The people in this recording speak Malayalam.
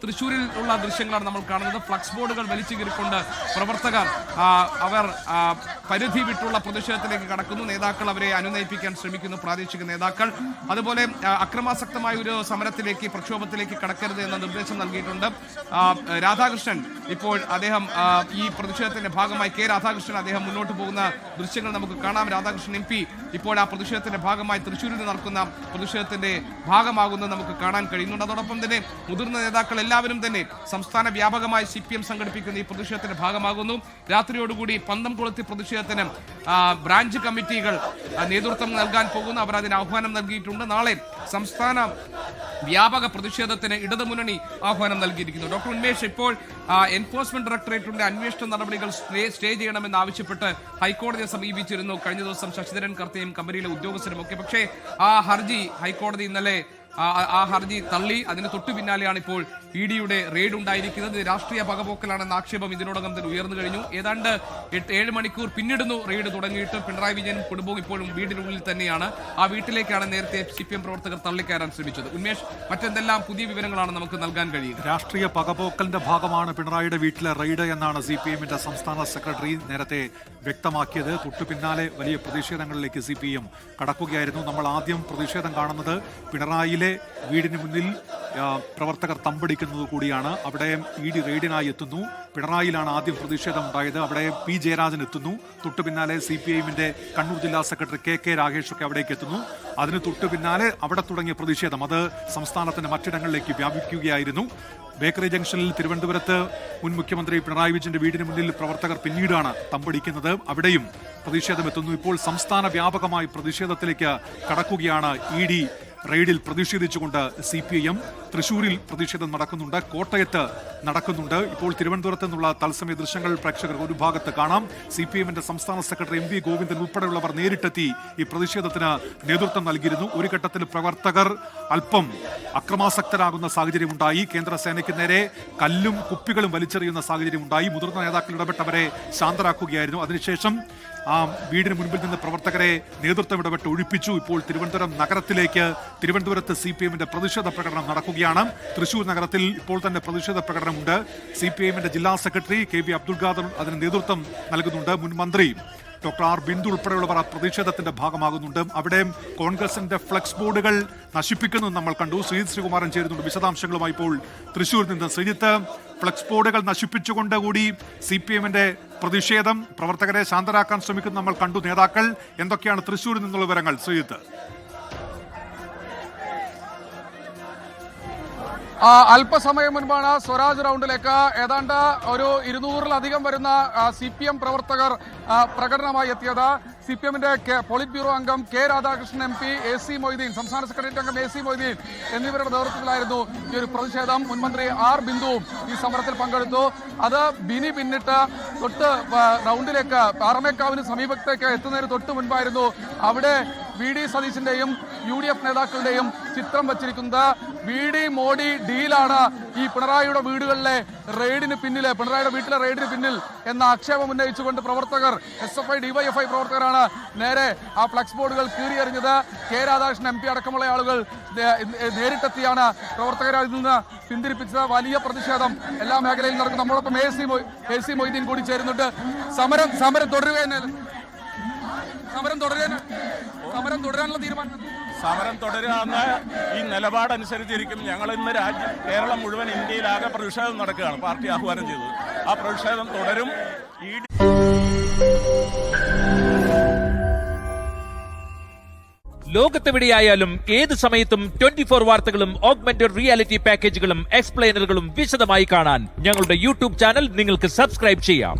തൃശ്ശൂരിൽ ഉള്ള ദൃശ്യങ്ങളാണ് നമ്മൾ കാണുന്നത്. ഫ്ലക്സ് ബോർഡുകൾ വലിച്ചു കീറിക്കൊണ്ട് പ്രവർത്തകർ അവർ പരിധി വിട്ടുള്ള പ്രതിഷേധത്തിലേക്ക് കടക്കുന്നു. നേതാക്കൾ അവരെ അനുനയിപ്പിക്കാൻ ശ്രമിക്കുന്നു, പ്രാദേശിക നേതാക്കൾ. അതുപോലെ അക്രമാസക്തമായ ഒരു സമരത്തിലേക്ക്, പ്രക്ഷോഭത്തിലേക്ക് കടക്കരുത് എന്ന നിർദ്ദേശം നൽകിയിട്ടുണ്ട്. രാധാകൃഷ്ണൻ ഇപ്പോൾ അദ്ദേഹം ഈ പ്രതിഷേധത്തിന്റെ ഭാഗമായി രാധാകൃഷ്ണൻ അദ്ദേഹം മുന്നോട്ട് പോകുന്ന ദൃശ്യങ്ങൾ നമുക്ക് കാണാം. രാധാകൃഷ്ണൻ MP ഇപ്പോൾ ആ പ്രതിഷേധത്തിന്റെ ഭാഗമായി തൃശ്ശൂരിൽ നടക്കുന്ന പ്രതിഷേധത്തിന്റെ ഭാഗമാകുന്നത് നമുക്ക് കാണാൻ കഴിയുന്നുണ്ട്. അതോടൊപ്പം തന്നെ മുതിർന്ന നേതാക്കൾ എല്ലാവരും തന്നെ സംസ്ഥാന വ്യാപകമായി CPM സംഘടിപ്പിക്കുന്ന ഈ പ്രതിഷേധത്തിന്റെ ഭാഗമാകുന്നു. രാത്രിയോടുകൂടി പന്തം കൊളുത്തി പ്രതിഷേധത്തിന് ബ്രാഞ്ച് കമ്മിറ്റികൾ നേതൃത്വം നൽകാൻ പോകുന്നു. അവർ അതിന് ആഹ്വാനം നൽകിയിട്ടുണ്ട്. നാളെ സംസ്ഥാന വ്യാപക പ്രതിഷേധത്തിന് ഇടതുമുന്നണി ആഹ്വാനം നൽകിയിരിക്കുന്നു. ഡോക്ടർ ഉന്മേഷ്, ഇപ്പോൾ എൻഫോഴ്സ്മെന്റ് ഡയറക്ടറേറ്റിന്റെ അന്വേഷണ നടപടികൾ സ്റ്റേ ചെയ്യണമെന്ന് ആവശ്യപ്പെട്ട് ഹൈക്കോടതിയെ സമീപിച്ചിരുന്നു കഴിഞ്ഞ ദിവസം ശശിധരൻ കർത്തയും കമ്പനിയിലെ ഉദ്യോഗസ്ഥരും ഒക്കെ. പക്ഷേ ആ ഹർജി ഹൈക്കോടതി ഇന്നലെ ആ ഹർജി തള്ളി. അതിന് തൊട്ടു പിന്നാലെയാണ് ഇപ്പോൾ EDയുടെ റെയ്ഡ് ഉണ്ടായിരിക്കുന്നത്. രാഷ്ട്രീയ പകപോക്കലാണെന്ന ആക്ഷേപം ഇതിനോടകം തന്നെ ഉയർന്നു കഴിഞ്ഞു. ഏതാണ്ട് 7 മണിക്കൂർ പിന്നിടുന്നു റെയ്ഡ് തുടങ്ങിയിട്ട്. പിണറായി വിജയനും കുടുംബവും ഇപ്പോഴും വീടിനുള്ളിൽ തന്നെയാണ്. ആ വീട്ടിലേക്കാണ് നേരത്തെ CPM പ്രവർത്തകർ തള്ളിക്കയറാൻ ശ്രമിച്ചത്. ഉന്മേഷ്, മറ്റെന്തെല്ലാം പുതിയ വിവരങ്ങളാണ് നമുക്ക് നൽകാൻ കഴിയുക? രാഷ്ട്രീയ പകപോക്കലിന്റെ ഭാഗമാണ് പിണറായിയുടെ വീട്ടിലെ റെയ്ഡ് എന്നാണ് CPMന്റെ സംസ്ഥാന സെക്രട്ടറി നേരത്തെ വ്യക്തമാക്കിയത്. തൊട്ടു പിന്നാലെ വലിയ പ്രതിഷേധങ്ങളിലേക്ക് CPM കടക്കുകയായിരുന്നു. നമ്മൾ ആദ്യം പ്രതിഷേധം കാണുന്നത് പിണറായിലെ വീടിന് മുന്നിൽ പ്രവർത്തകർ തമ്പടിക്കുന്നത് കൂടിയാണ്. അവിടെ ED റെയ്ഡിനായി എത്തുന്നു. പിണറായിലാണ് ആദ്യം പ്രതിഷേധം ഉണ്ടായത്. അവിടെ P ജയരാജൻ എത്തുന്നു. തൊട്ടു പിന്നാലെ CPIന്റെ കണ്ണൂർ ജില്ലാ സെക്രട്ടറി KK രാഗേഷ് ഒക്കെ അവിടേക്ക് എത്തുന്നു. അതിന് തൊട്ടു പിന്നാലെ അവിടെ തുടങ്ങിയ പ്രതിഷേധം അത് സംസ്ഥാനത്തിന്റെ മറ്റിടങ്ങളിലേക്ക് വ്യാപിക്കുകയായിരുന്നു. ബേക്കറി ജംഗ്ഷനിൽ തിരുവനന്തപുരത്ത് മുൻ മുഖ്യമന്ത്രി പിണറായി വിജയന്റെ വീടിന് മുന്നിൽ പ്രവർത്തകർ പിന്നീടാണ് തമ്പടിക്കുന്നത്. അവിടെയും പ്രതിഷേധം എത്തുന്നു. ഇപ്പോൾ സംസ്ഥാന വ്യാപകമായി പ്രതിഷേധത്തിലേക്ക് കടക്കുകയാണ്. ED റെയ്ഡിൽ പ്രതിഷേധിച്ചുകൊണ്ട് CPIM. തൃശൂരിൽ പ്രതിഷേധം നടക്കുന്നുണ്ട്, കോട്ടയത്ത് നടക്കുന്നുണ്ട്. ഇപ്പോൾ തിരുവനന്തപുരത്ത് നിന്നുള്ള തത്സമയ ദൃശ്യങ്ങൾ പ്രേക്ഷകർ ഒരു ഭാഗത്ത് കാണാം. CPIന്റെ സംസ്ഥാന സെക്രട്ടറി MV ഗോവിന്ദൻ ഉൾപ്പെടെയുള്ളവർ നേരിട്ടെത്തി ഈ പ്രതിഷേധത്തിന് നേതൃത്വം നൽകിയിരുന്നു. ഒരു ഘട്ടത്തിൽ പ്രവർത്തകർ അല്പം അക്രമാസക്തരാകുന്ന സാഹചര്യമുണ്ടായി. കേന്ദ്ര സേനയ്ക്ക് നേരെ കല്ലും കുപ്പികളും വലിച്ചെറിയുന്ന സാഹചര്യമുണ്ടായി. മുതിർന്ന നേതാക്കൾ ഇടപെട്ടവരെ ശാന്തരാക്കുകയായിരുന്നു. അതിനുശേഷം വീടിന് മുൻപിൽ നിന്ന് പ്രവർത്തകരെ നേതൃത്വം ഇടപെട്ട് ഒഴിപ്പിച്ചു. ഇപ്പോൾ തിരുവനന്തപുരം നഗരത്തിലേക്ക് തിരുവനന്തപുരത്ത് CPIന്റെ പ്രതിഷേധ പ്രകടനം നടക്കുകയാണ്. തൃശൂർ നഗരത്തിൽ ഇപ്പോൾ തന്നെ പ്രതിഷേധ പ്രകടനമുണ്ട്. CPIന്റെ ജില്ലാ സെക്രട്ടറി KB അബ്ദുൽ ഖാദർ അതിന് നേതൃത്വം നൽകുന്നുണ്ട്. മുൻ മന്ത്രി ഡോക്ടർ R ബിന്ദു ഉൾപ്പെടെയുള്ളവർ ആ പ്രതിഷേധത്തിന്റെ ഭാഗമാകുന്നുണ്ട്. അവിടെ കോൺഗ്രസിന്റെ ഫ്ലക്സ് ബോർഡുകൾ നശിപ്പിക്കുന്നത് നമ്മൾ കണ്ടു. ശ്രീജിത്ത് ശ്രീകുമാരൻ ചേരുന്നുണ്ട് വിശദാംശങ്ങളുമായി. ഇപ്പോൾ തൃശ്ശൂരിൽ നിന്ന് ശ്രീജിത്ത്, ഫ്ലക്സ് ബോർഡുകൾ നശിപ്പിച്ചുകൊണ്ട് കൂടി CPIന്റെ പ്രതിഷേധം, പ്രവർത്തകരെ ശാന്തരാക്കാൻ ശ്രമിക്കുന്നത് നമ്മൾ കണ്ടു. നേതാക്കൾ എന്തൊക്കെയാണ് തൃശ്ശൂരിൽ നിന്നുള്ള വിവരങ്ങൾ? ശ്രീജിത്ത്. അല്പസമയം മുൻപാണ് സ്വരാജ് റൗണ്ടിലേക്ക് ഏതാണ്ട് ഒരു 200-ലധികം വരുന്ന CPM പ്രവർത്തകർ പ്രകടനമായി എത്തിയത്. CPMന്റെ പോളിറ്റ് ബ്യൂറോ അംഗം രാധാകൃഷ്ണൻ MP, AC മൊയ്തീൻ, സംസ്ഥാന സെക്രട്ടേറിയറ്റ് അംഗം AC മൊയ്തീൻ എന്നിവരുടെ നേതൃത്വത്തിലായിരുന്നു ഈ ഒരു പ്രതിഷേധം. മുൻമന്ത്രി R ബിന്ദുവും ഈ സമരത്തിൽ പങ്കെടുത്തു. അത് ബിനി പിന്നിട്ട് തൊട്ട് റൗണ്ടിലേക്ക് പാറമേക്കാവിന് സമീപത്തേക്ക് എത്തുന്നതിന് തൊട്ട് മുൻപായിരുന്നു അവിടെ VD സതീശന്റെയും UDF നേതാക്കളുടെയും ചിത്രം വച്ചിരിക്കുന്നത്. VD മോഡി ഡീലാണ് ഈ പിണറായിയുടെ വീടുകളിലെ റെയ്ഡിന് പിന്നില്, പിണറായിയുടെ വീട്ടിലെ റെയ്ഡിന് പിന്നിൽ എന്ന ആക്ഷേപം ഉന്നയിച്ചുകൊണ്ട് പ്രവർത്തകർ, SFI DYFI പ്രവർത്തകരാണ് നേരെ ആ ഫ്ലക്സ് ബോർഡുകൾ കീറിയെറിഞ്ഞത്. രാധാകൃഷ്ണൻ MP അടക്കമുള്ള ആളുകൾ നേരിട്ടെത്തിയാണ് പ്രവർത്തകരെ അതിൽ നിന്ന് പിന്തിരിപ്പിച്ചത്. വലിയ പ്രതിഷേധം എല്ലാ മേഖലയിൽ നടക്കും. നമ്മളൊപ്പം AC മൊയ്തീൻ കൂടി ചേരുന്നുണ്ട്. സമരം തുടരാനുള്ള തീരുമാനം? സമരം തുടരാന്ന് ഈ നിലപാടനുസരിച്ചിരിക്കും. ഞങ്ങൾ ഇന്ന് കേരളം മുഴുവൻ, ഇന്ത്യയിലാകെ പ്രതിഷേധം നടക്കുകയാണ്. പാർട്ടി ആഹ്വാനം ചെയ്തത് ആ പ്രതിഷേധം തുടരും. ലോകത്തെവിടെയായാലും ഏത് സമയത്തും 24 വാർത്തകളും ഓഗ്മെന്റഡ് റിയാലിറ്റി പാക്കേജുകളും എക്സ്പ്ലെയിനറുകളും വിശദമായി കാണാൻ ഞങ്ങളുടെ YouTube ചാനൽ നിങ്ങൾക്ക് സബ്സ്ക്രൈബ് ചെയ്യാം.